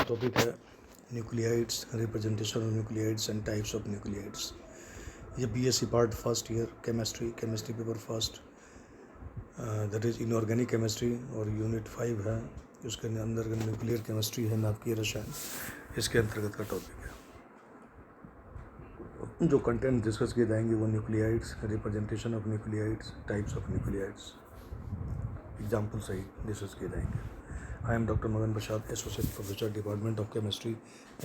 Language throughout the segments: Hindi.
टॉपिक है nuclides, representation of nuclides and types of nuclides. ये BSc part first year chemistry paper first, that is inorganic chemistry, और यूनिट 5 है उसके अंदर न्यूक्लियर केमिस्ट्री है, नाभिकीय रसायन, इसके अंतर्गत का टॉपिक है। जो कंटेंट डिस्कस किए जाएंगे वो nuclides, representation of nuclides, types of nuclides, example सहित डिस्कस किए जाएंगे। I am doctor Madan Prasad, associate professor, department of chemistry,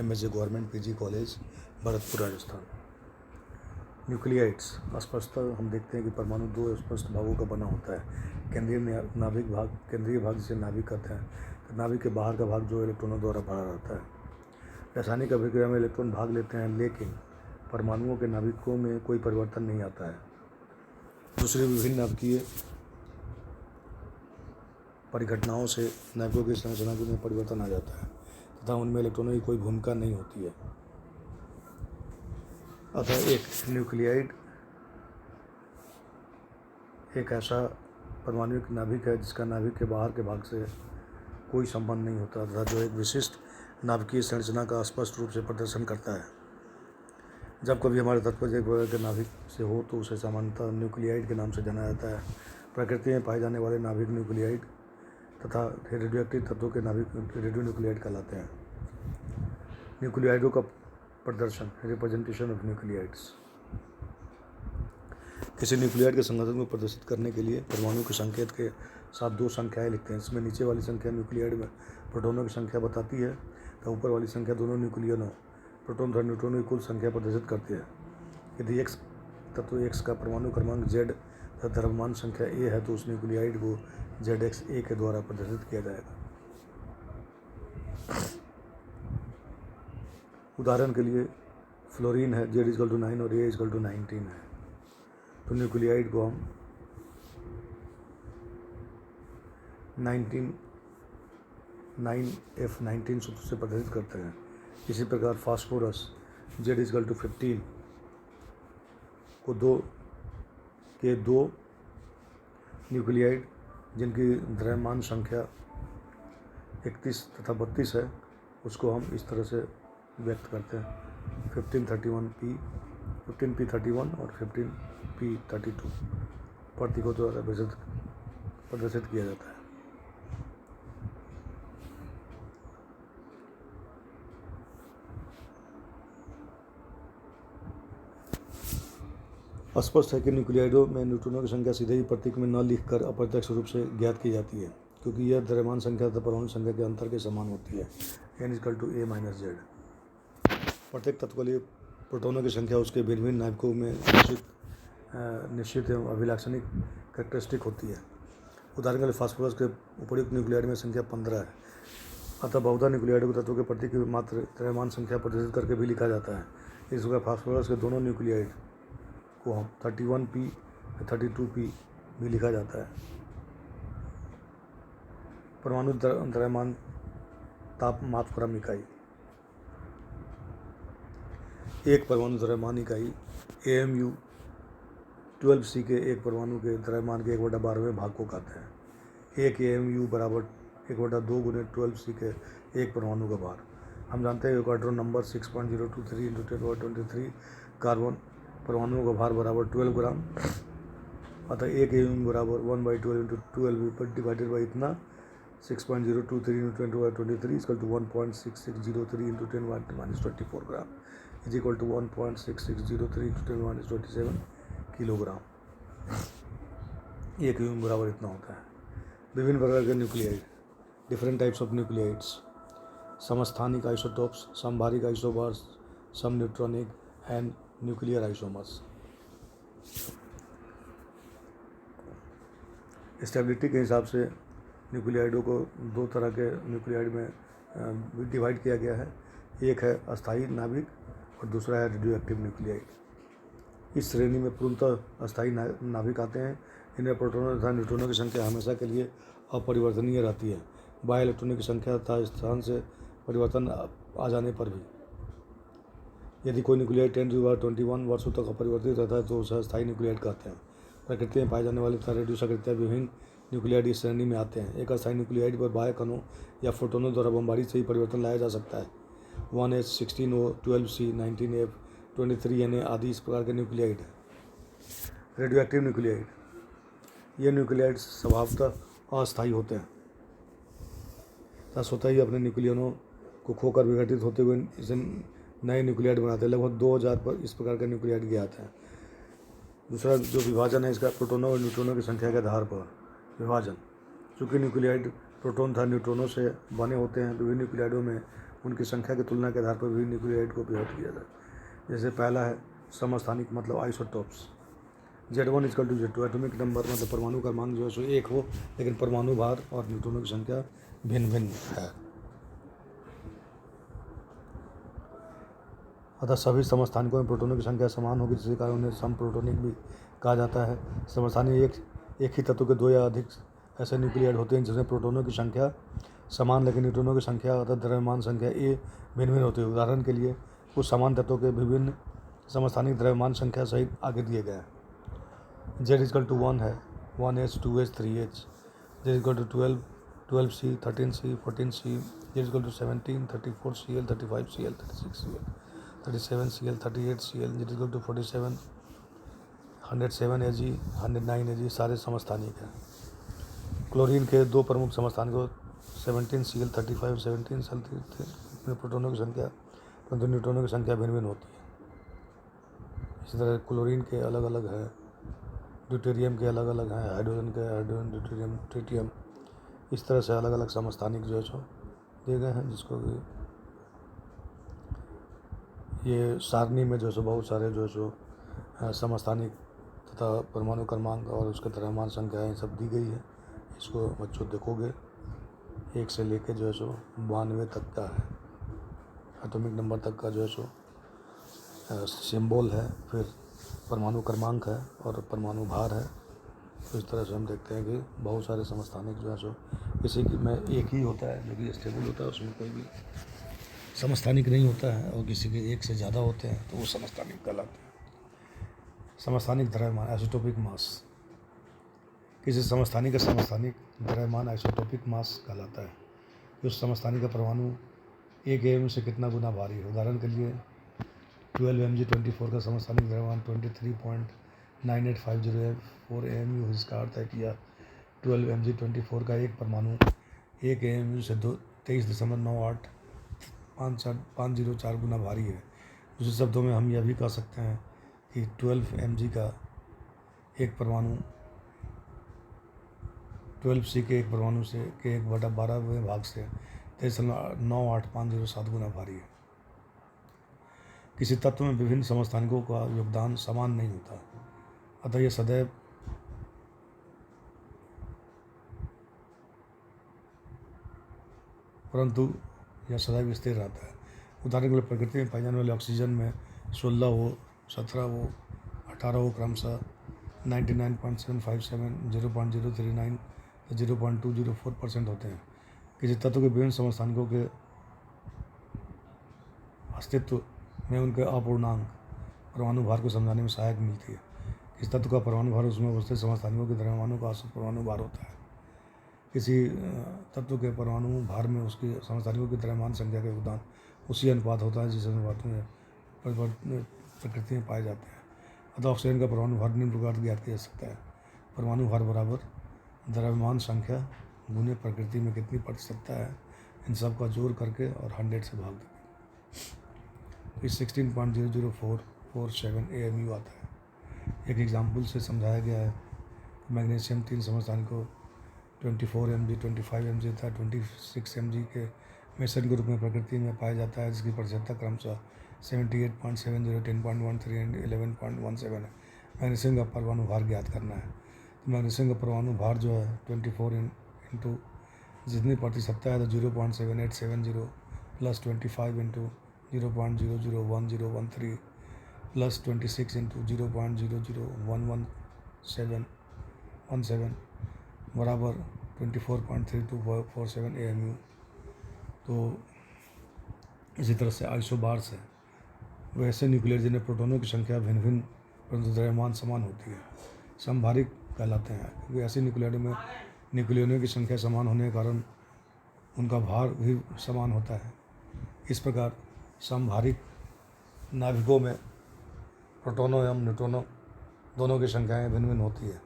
MSc government PG college, Bharatpur, Rajasthan. Nuclides स्पष्टतः हम देखते हैं कि परमाणु दो स्पष्ट भागों का बना होता है। केंद्रीय नाभिक भाग, केंद्रीय भाग जिसे नाभिक कहते हैं, तो नाभिक के बाहर का भाग जो इलेक्ट्रॉनों द्वारा भरा रहता है। रासायनिक अभिक्रिया में इलेक्ट्रॉन भाग लेते हैं, लेकिन परमाणुओं के नाभिकों में कोई परिवर्तन नहीं आता है। दूसरी विभिन्न नाभिकीय परिघटनाओं से नाभिकों की संरचना में परिवर्तन आ जाता है तथा उनमें इलेक्ट्रॉनों की कोई भूमिका नहीं होती है। अतः एक न्यूक्लियाइड एक ऐसा परमाणुिक नाभिक है जिसका नाभिक के बाहर के भाग से कोई संबंध नहीं होता तथा जो एक विशिष्ट नाभिकीय संरचना का स्पष्ट रूप से प्रदर्शन करता है। जब कभी हमारे तात्पर्य एक प्रकार के नाभिक से हो तो उसे सामान्यतः न्यूक्लियाइड के नाम से जाना जाता है। प्रकृति में पाए जाने वाले नाभिक न्यूक्लियाइड तथा रेडियोएक्टिव तत्वों के नाभिक रेडियो न्यूक्लियाइड कहलाते हैं। न्यूक्लियाइडों का प्रदर्शन, रिप्रेजेंटेशन ऑफ न्यूक्लियाइड्स। किसी न्यूक्लियाइड के संगठन को प्रदर्शित करने के लिए परमाणु के संकेत के साथ दो संख्याएं लिखते हैं। इसमें नीचे वाली संख्या न्यूक्लियाइड में प्रोटॉनों की संख्या बताती है तो ऊपर वाली संख्या दोनों न्यूक्लियनों, प्रोटॉन तथा न्यूट्रॉनों की कुल संख्या प्रदर्शित करती है। यदि X तत्व X का परमाणु क्रमांक Z तथा द्रव्यमान संख्या A है तो उस न्यूक्लियाइड को ZXA के द्वारा प्रदर्शित किया जाएगा। उदाहरण के लिए फ्लोरीन है, Z=9 और A=19 है, तो न्यूक्लियाइड को हम 9F19 सूत्र से प्रदर्शित करते हैं। इसी प्रकार फास्फोरस Z=15 को दो न्यूक्लियाइड जिनकी द्रव्यमान संख्या 31 तथा 32 है उसको हम इस तरह से व्यक्त करते हैं। 15P31 और 15P32 प्रतीकों द्वारा प्रदर्शित किया जाता है। स्पष्ट है कि न्यूक्लियाइडों में न्यूट्रॉनों की संख्या सीधे ही प्रतीक में न लिखकर अप्रत्यक्ष रूप से ज्ञात की जाती है, क्योंकि यह द्रव्यमान संख्या तथा परमाणु संख्या के अंतर के समान होती है, n=A-Z। प्रत्येक तत्व के लिए प्रोटॉनों की संख्या उसके भिन्न भिन्न नाभिकों में निश्चित एवं अभिलाक्षणिक कैरेक्टरिस्टिक होती है। उदाहरण के लिए फास्फोरस के उपयुक्त न्यूक्लियाइड में संख्या 15 है। अतः बहुधा न्यूक्लियाइडों के तत्वों के प्रतीक मात्र द्रव्यमान संख्या प्रदर्शित करके भी लिखा जाता है। इस प्रकार फास्फोरस के दोनों न्यूक्लियाइड को हम 31P 32P भी लिखा जाता है। परमाणु द्रव्यमान ताप मापक्रम इकाई। एक परमाणु द्रव्यमान इकाई AMU 12C के एक परमाणु के द्रव्यमान के 1/12वें भाग को कहते हैं। एक AMU बराबर 1/2 × 12C के एक परमाणु का भार। हम जानते हैं एवोगाड्रो नंबर 6.023 × 10⁻23 कार्बन परमाणुओं का भार बराबर 12 ग्राम। अतः एक AMU बराबर 1/12 × 12 डिवाइडेड बाई इतना 6.023 × 10⁻23 1.6603 × 10⁻24 gram is equal to 1.6603 × 10⁻27 kilogram. एक AMU बराबर इतना होता है। विभिन्न प्रकार के nuclide, different types of nuclides. समस्थानिक आइसोटोप्स, समभारिक आइसोमर्स, सम neutronic and nuclear isomers. Stability के हिसाब से न्यूक्लियाइडों को दो तरह के न्यूक्लियाइड में डिवाइड किया गया है। एक है अस्थायी नाभिक और दूसरा है रेडियोएक्टिव न्यूक्लियाइड। इस श्रेणी में पूर्णतः अस्थायी नाभिक आते हैं। इनमें प्रोटॉनों तथा न्यूट्रॉनों की संख्या हमेशा के लिए अपरिवर्तनीय रहती है, बाह्य इलेक्ट्रॉनों की संख्या तथा स्थान से परिवर्तन आ जाने पर भी। यदि कोई न्यूक्लियाइड 10⁻21 वर्षों तक अपरिवर्तित रहता है तो उसे अस्थायी न्यूक्लियाइड कहते हैं। प्रकृति में पाए जाने वाली तथा रेडियो सक्रियता विभिन्न न्यूक्लियाइड इस श्रेणी में आते हैं। एक अस्थायी न्यूक्लियाइड पर बाह्य कणों या फोटोनों द्वारा बमबारी से ही परिवर्तन लाया जा सकता है। 1H, 16O, 12C, 19F, 23Na आदि इस प्रकार के न्यूक्लियाइड हैं। रेडियोएक्टिव न्यूक्लियाइड, ये न्यूक्लियाइड स्वभावतः अस्थायी होते हैं तथा स्वतः ही अपने न्यूक्लियनों को खोकर विघटित होते हुए इसे नए न्यूक्लियाइड बनाते हैं। लगभग 2000 पर इस प्रकार के न्यूक्लियाइड ज्ञात हैं। दूसरा जो विभाजन है इसका प्रोटोनों और न्यूट्रॉनों की संख्या के आधार पर विभाजन। चूँकि न्यूक्लियाइड प्रोटॉन तथा न्यूट्रॉनों से बने होते हैं, विभिन्न न्यूक्लियाइडों में उनकी संख्या की तुलना के आधार पर विभिन्न न्यूक्लियाइड को विभक्त किया जाता है। जैसे पहला है समस्थानिक मतलब isotopes. Z1 = Z2, atomic number मतलब परमाणु क्रमांक जो है सो एक हो, लेकिन परमाणु भार और न्यूट्रॉनों की संख्या भिन्न भिन्न है। अतः सभी समस्थानिकों में प्रोटॉनों की संख्या समान होगी, जिसके कारण उन्हें समप्रोटॉनिक भी कहा जाता है। समस्थानिक एक ही तत्व के दो या अधिक ऐसे न्यूक्लियाइड होते हैं जिसमें प्रोटॉनों की संख्या समान लेकिन न्यूट्रॉनों की संख्या अर्थात द्रव्यमान संख्या ए भिन्न भिन्न होती है। उदाहरण के लिए कुछ समान तत्वों के विभिन्न समस्थानिक द्रव्यमान संख्या सहित आगे दिए गए हैं। Z = 1 है, 1H, 2H, 3H। Z = 12, 12C, 13C, 14C। Z = 17, 34Cl, 35Cl, 36Cl, 37Cl, 38Cl। Z = 47, 107 Ag, 109 Ag सारे समस्थानिक हैं। क्लोरीन के दो प्रमुख समस्थानिकों 17Cl, 35, 17 में प्रोटॉनों की संख्या परंतु न्यूट्रॉनों की संख्या भिन्न भिन्न होती है। इसी तरह क्लोरीन के अलग अलग है, ड्यूटेरियम के अलग अलग हैं, हाइड्रोजन के हाइड्रोजन, ड्यूटेरियम, ट्रिटियम, इस तरह से अलग अलग समस्थानिक जो है सो दिए गए हैं, जिसको कि ये सारणी में जो सो बहुत सारे जो सो समस्थानिक तथा परमाणु क्रमांक और उसके द्रव्यमान संख्याएँ सब दी गई है। इसको बच्चों देखोगे 1 से लेके जो है सो 92 तक का है, एटॉमिक नंबर तक का जो है सो सिंबल है, फिर परमाणु क्रमांक है और परमाणु भार है। तो इस तरह से हम देखते हैं कि बहुत सारे समस्थानिक जो है सो किसी की में एक ही होता है जो कि स्टेबल होता है, उसमें कोई भी समस्थानिक नहीं होता है, और किसी के एक से ज़्यादा होते हैं तो वो समस्थानिक कहलाते हैं। समस्थानिक द्रव्यमान आइसोटोपिक मास, किसी समस्थानिक का समस्थानिक द्रव्यमान आइसोटोपिक मास कहलाता है कि उस समस्थानिक का परमाणु एक AMU से कितना गुना भारी है। उदाहरण के लिए 12 Mg24 का समस्थानिक द्रव्यमान 23.9850 है 4 AMU। इसका अर्थ है कि यह 12 Mg24 का एक परमाणु एक AMU से 23.9854 गुना भारी है। दूसरे शब्दों में हम यह भी कह सकते हैं कि 12 Mg का एक परमाणु 12C के एक परमाणु से के 1/12वें भाग से 23.98507 गुना भारी है। किसी तत्व में विभिन्न समस्थानिकों का योगदान समान नहीं होता, अतः यह सदैव स्थिर रहता है। उदाहरण के लिए प्रकृति में पाए जाने वाले ऑक्सीजन में 16O, 17O, 18O क्रमशः 99.757, 0.039, 0.204% होते हैं। किसी तत्व के विभिन्न समस्थानिकों के अस्तित्व में उनके अपूर्णांक परमाणु भार को समझाने में सहायक मिलती है। किसी तत्व का परमाणु भार उसमें उपस्थित समस्थानिकों के द्रव्यमानों का औसत परमाणु भार होता है। किसी तत्व के परमाणु भार में उसकी समस्थानिकों की द्रव्यमान संख्या का योगदान उसी अनुपात होता है जिस अनुपात में प्रकृति में पाए जाते हैं। अतः ऑक्सीजन का परमाणु भार निम्न प्रकार ज्ञात किया जा सकता है: परमाणु भार बराबर द्रव्यमान संख्या गुने प्रकृति में कितनी प्रतिशतता है, इन सब का जोड़ करके और 100 से भाग देंगे। इस 16.00447 AMU आता है। एक एग्जाम्पल से समझाया गया है। मैग्नीशियम 3 समस्थानिकों 24 Mg, 25 Mg तथा 26 Mg के मिश्रण के रूप में प्रकृति में पाया जाता है, जिसकी प्रतिशतता क्रमशः 78.70, 10.13 एंड 11.17 है। मैग्नीशियम का परमाणु भार ज्ञात करना है। तो मैग्नीशियम का परमाणु भार जो है 24 इंटू जितनी प्रतिशतता है तो 0.7870 प्लस 25 इंटू 0.001013 प्लस 26 इंटू 0.001117 बराबर 24.3247 AMU। तो इसी तरह से आइसोबार्स है, वैसे न्यूक्लियर जिन्हें प्रोटॉनों की संख्या भिन्न भिन्न परंतु द्रव्यमान समान होती है, समभारिक कहलाते हैं, क्योंकि ऐसे न्यूक्लियर में न्यूक्लियनों की संख्या समान होने के कारण उनका भार भी समान होता है। इस प्रकार समभारिक नाभिकों में प्रोटॉनों एवं न्यूट्रॉनों दोनों की संख्याएं भिन्न भिन्न होती है।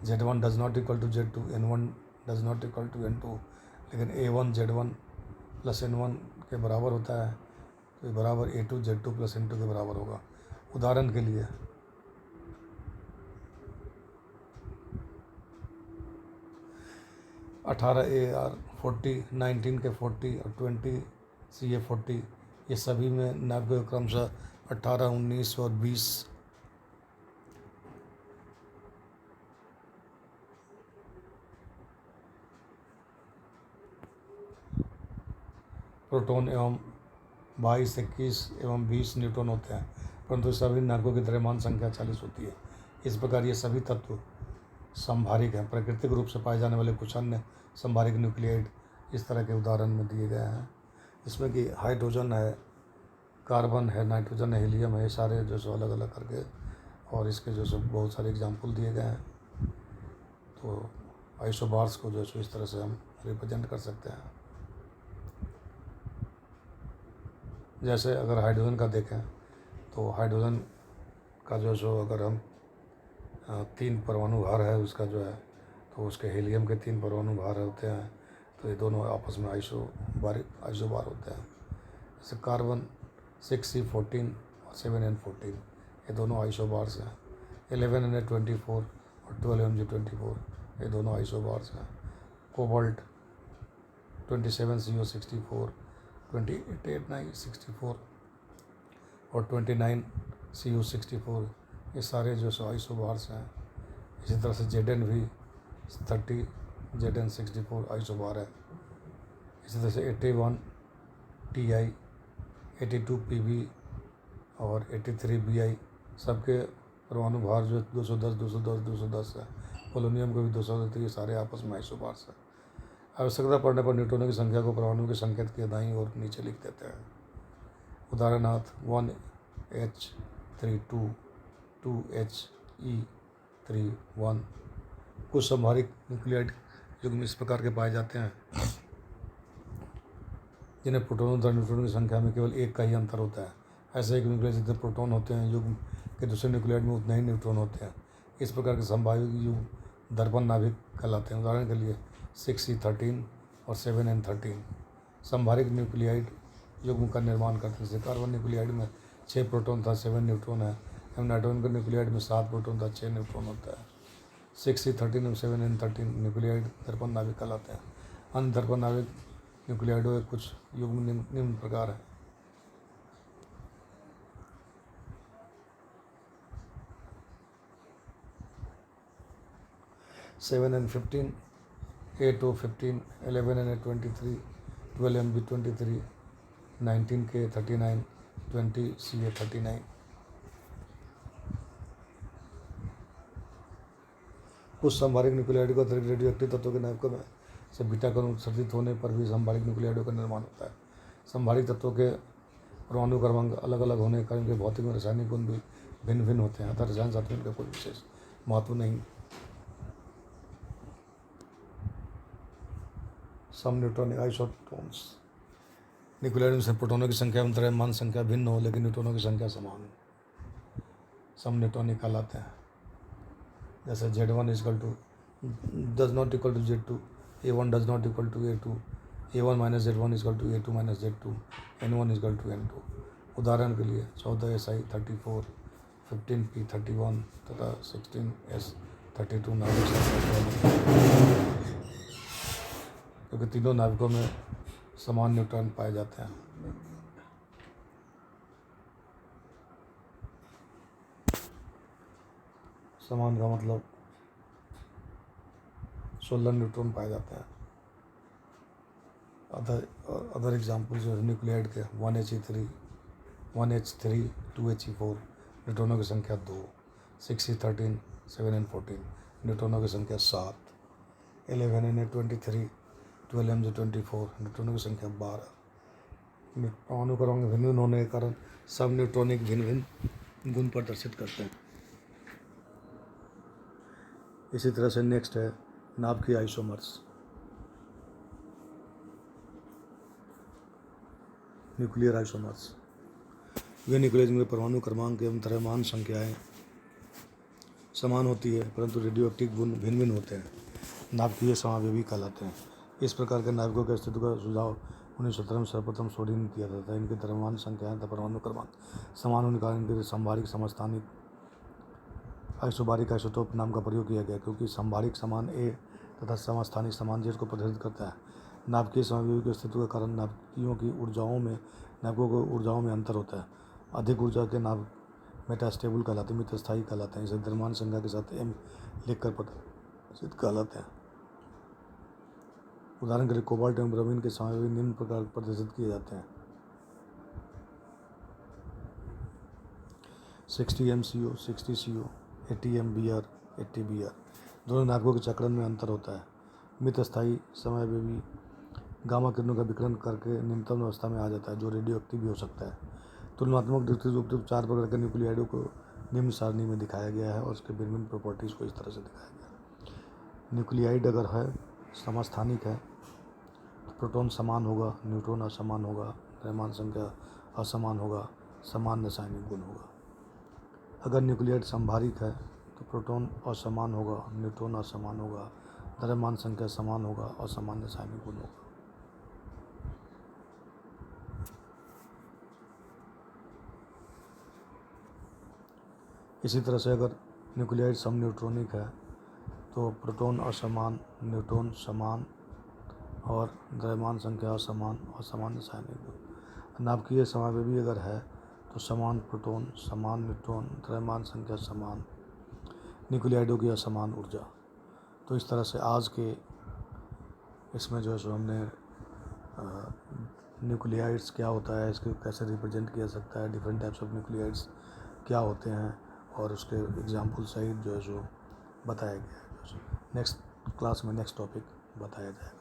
Z1 does not equal to Z2, N1 does not equal to N2, लेकिन A1 Z1 प्लस N1 के बराबर होता है, तो ये बराबर A2 Z2 प्लस N2 के बराबर होगा। उदाहरण के लिए 18 AR 40, 19 के 40 और 20 CA 40, ये सभी में नाभिकों क्रमशः 18, 19 और 20 प्रोटॉन एवं 22, 21 एवं 20 न्यूट्रॉन होते हैं, परंतु सभी नाभिकों की द्रव्यमान संख्या 40 होती है। इस प्रकार ये सभी तत्व समभारिक हैं। प्राकृतिक रूप से पाए जाने वाले कुछ अन्य समभारिक न्यूक्लियाइड इस तरह के उदाहरण में दिए गए हैं, जिसमें कि हाइड्रोजन है, कार्बन है, नाइट्रोजन है, हीलियम है, ये सारे जो सो अलग अलग करके, और इसके जो सो बहुत सारे एग्जाम्पल दिए गए हैं। तो आइसोबार्स को जो सो इस तरह से हम रिप्रेजेंट कर सकते हैं। जैसे अगर हाइड्रोजन का देखें तो हाइड्रोजन का जो सो अगर हम 3 परमाणु भार है उसका जो है, तो उसके हीलियम के 3 परमाणु भार होते हैं, तो ये दोनों आपस में आइसोबार होते हैं। जैसे कार्बन 6C14 और 7N14, ये दोनों आइसोबार्स हैं। 11Na24 और 12Mg24, ये दोनों आइसोबार्स हैं। कोबाल्ट 27CO64, 28Na64 और 29Cu64, ये सारे जो सो आइसोबार्स हैं। इसी तरह से Zn भी 30 Zn64 आइसोबार है। इसी तरह से 81Ti, 82Pb और 83Bi, सबके परमाणु भार जो 210, 210, 210 है। पोलोनियम को भी 210, ये सारे आपस में आइसोबार्स हैं। आवश्यकता पड़ने पर न्यूट्रॉनों की संख्या को परमाणु के संकेत के दाईं ओर नीचे लिख देते हैं। उदाहरणार्थ 1H32, 2He31। कुछ समभारिक न्यूक्लियाइड युग्म इस प्रकार के पाए जाते हैं जिन्हें प्रोटॉनों तथा न्यूट्रॉनों की संख्या में केवल एक का ही अंतर होता है। ऐसे एक न्यूक्लियाइड जितने प्रोटॉन होते हैं युग्म के दूसरे न्यूक्लियाइड में उतने ही न्यूट्रॉन होते हैं। इस प्रकार के समभारिक युग्म दर्पण नाभिक कहलाते हैं। उदाहरण के लिए 6C13 और 7N13 समभारिक न्यूक्लियाइड युग्म का निर्माण करते हैं। जैसे कार्बन न्यूक्लियाइड में 6 प्रोटॉन था, 7 न्यूट्रॉन है, एवं नाइट्रोजन के न्यूक्लियाइड में 7 प्रोटॉन था, 6 न्यूट्रॉन होता है। 6C13 और 7N13 न्यूक्लियाइड दर्पण नाभिक कहलाते हैं। अन्य दर्पण नाभिक न्यूक्लियाइडों के कुछ युग्म निम्न प्रकार हैं। (7N15, A215, 11Na23, 12Mg23, 19K39, 20Ca39। कुछ समभारिक न्यूक्लियाइड को अतिरिक्त रेडियोएक्टिव तत्वों के नाभिकों में से बीटा कण उत्सर्जित होने पर भी समभारिक न्यूक्लियाइडों का निर्माण होता है। समभारिक तत्वों के परमाणु क्रमांक अलग अलग होने के कारण उनके भौतिक और रासायनिक गुण भी भिन्न भिन्न होते हैं, अतः रसायन शास्त्र में इनका कोई विशेष महत्व नहीं। सम न्यूट्रॉनिक आइसोटोन्स न्यूक्लियाइड में प्रोटॉनों की संख्या एवं द्रव्यमान संख्या भिन्न हो, लेकिन न्यूट्रॉनों की संख्या समान हो, सम न्यूट्रॉनिक कहलाते हैं। जैसे Z1 equal to does not equal to Z2, A1 does not equal to A2, A1 minus Z1 equal to A2 minus Z2, N1 equal to N2। उदाहरण के लिए 14Si34, 15P31 तथा 16S32 नाभिक, क्योंकि तीनों नाभिकों में समान न्यूट्रॉन पाए जाते हैं। समान का मतलब 16 न्यूट्रॉन पाए जाते हैं। अदर एग्जाम्पल जो है न्यूक्लियाइड के 1He3, 1H3, 2He4 न्यूट्रॉनों की संख्या 2, 6C13, 7N14 न्यूट्रॉनों की संख्या 7, 11Na23, 12Mg24 न्यूट्रॉनों की संख्या 12। परमाणु क्रमांक भिन्न भिन्न होने के कारण सब न्यूट्रॉनिक भिन्न भिन्न गुण प्रदर्शित करते हैं। इसी तरह से नेक्स्ट है नाभिक के आइसोमर्स, न्यूक्लियर आइसोमर्स, वे न्यूक्लियस जिनके परमाणु क्रमांक एवं द्रव्यमान संख्याएं समान होती है परंतु रेडियो एक्टिव गुण भिन्न भिन्न होते हैं, नाभिकीय समावेवी कहलाते हैं। इस प्रकार के नाभिकों के अस्तित्व का सुझाव 1917 में सर्वप्रथम सोडियम ने दिया था। इनके द्रव्यमान संख्याएं तथा परमाणु क्रमांक समान होने के कारण इनके संभारिक समस्थानिक आइसोबारिक आइसोटोप नाम का प्रयोग किया गया, क्योंकि संभारिक समान ए तथा समस्थानिक समान जेड को प्रदर्शित करता है। नाभिकीय समावेवी के अस्तित्व के कारण नाभिकों की ऊर्जाओं में अंतर होता है। अधिक ऊर्जा के नाभिक मेटास्टेबल कहलाते हैं, मितस्थायी कहलाते हैं। इसे द्रव्यमान संख्या के साथ m लिखकर प्रदर्शित कहलाते हैं। उदाहरण के लिए कोबाल्ट एवं ब्रोमीन के समावेवी निम्न प्रकार प्रदर्शित किए जाते हैं: 60 MCO, 60 CO, 80 MBr, 80 Br। दोनों नाभिकों के चक्रण में अंतर होता है। मितस्थायी समावेवी गामा किरणों का विकिरण करके निम्नतम अवस्था में आ जाता है, जो रेडियो एक्टिव भी हो सकता है। तुलनात्मक दृष्टि से उपयुक्त 4 प्रकार के न्यूक्लियाइडों को निम्न सारणी में दिखाया गया है और उसके भिन्न प्रॉपर्टीज़ को इस तरह से दिखाया गया है। न्यूक्लियाइड अगर है समस्थानिक है तो प्रोटॉन समान होगा, न्यूट्रॉन असमान होगा, द्रव्यमान संख्या असमान होगा, समान रासायनिक गुण होगा। अगर न्यूक्लियाइड संभारिक है तो प्रोटॉन असमान होगा, न्यूट्रॉन असमान होगा, द्रव्यमान संख्या समान होगा और समान रासायनिक गुण होगा। इसी तरह से अगर न्यूक्लियाइड समन्यूट्रॉनिक है तो प्रोटॉन असमान, न्यूट्रॉन समान और द्रव्यमान संख्या असमान और समान रासायनिक गुण। नाभिकीय समावेवी अगर है तो समान प्रोटॉन, समान न्यूट्रॉन, द्रव्यमान संख्या समान, न्यूक्लियाइडों की असमान ऊर्जा। तो इस तरह से आज के इसमें जो है सो हमने न्यूक्लियाइड्स क्या होता है, इसको कैसे रिप्रेजेंट किया सकता है, डिफरेंट टाइप्स ऑफ न्यूक्लियाइड्स क्या होते हैं और उसके एग्जाम्पल सहित जो है सो बताया गया है। नेक्स्ट क्लास में नेक्स्ट टॉपिक बताया जाएगा।